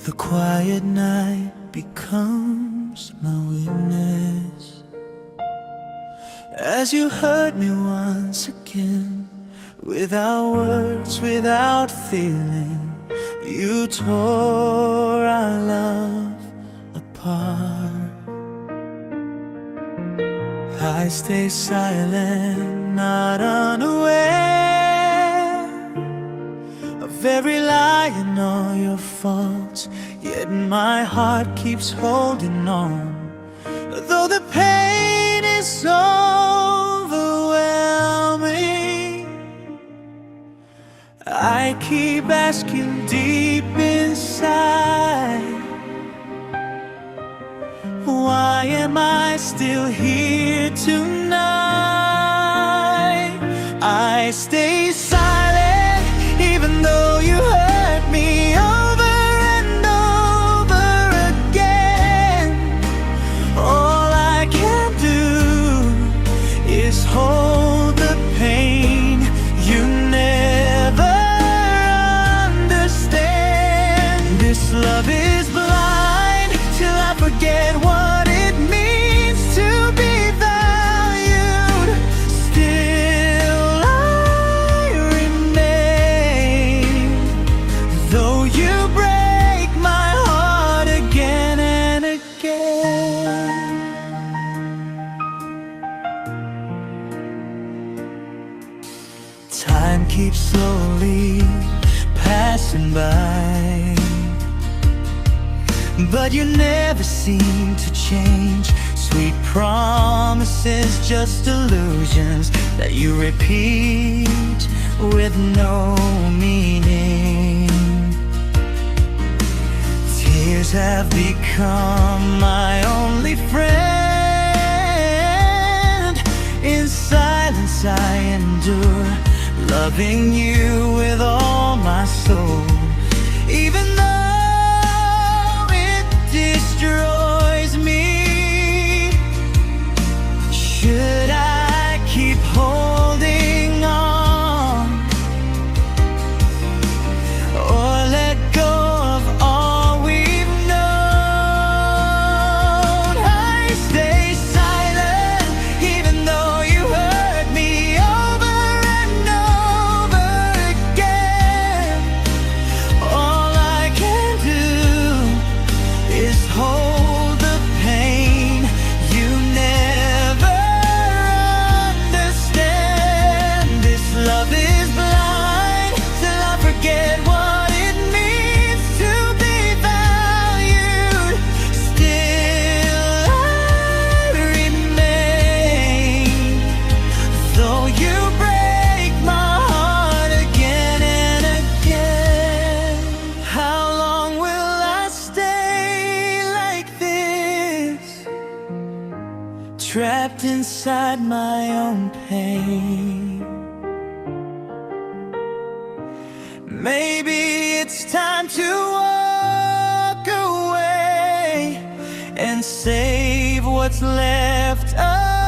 The quiet night becomes my witness as you hurt me once again. Without words, without feeling, you tore our love apart. I stay silent, not unaware of every lie and all your faults, yet my heart keeps holding on. Though the pain is overwhelming, I keep asking deep inside, why am I still here tonight? I stay silent even though you hurt me over and over again. All I can do is hold the pain you never understand. This love is blind till I forget what it means to be valued. Still I remain, though you break my heart again and again. Time keeps slowly passing by, but you never seem to change. Sweet promises, just illusions that you repeat with no meaning. Tears have become my only friend. In silence I endure, loving you with all my soul, even though destroys me. Should I keep holding on, or let go of all we've known? I stay silent even though you hurt me over and over again. All I can do is hold the pain you never understand. This love is blind till I forget what it means to be valued. Still I remain, though you break my heart again and again. How long will I stay like this, trapped inside my own pain? Maybe it's time to walk away and save what's left of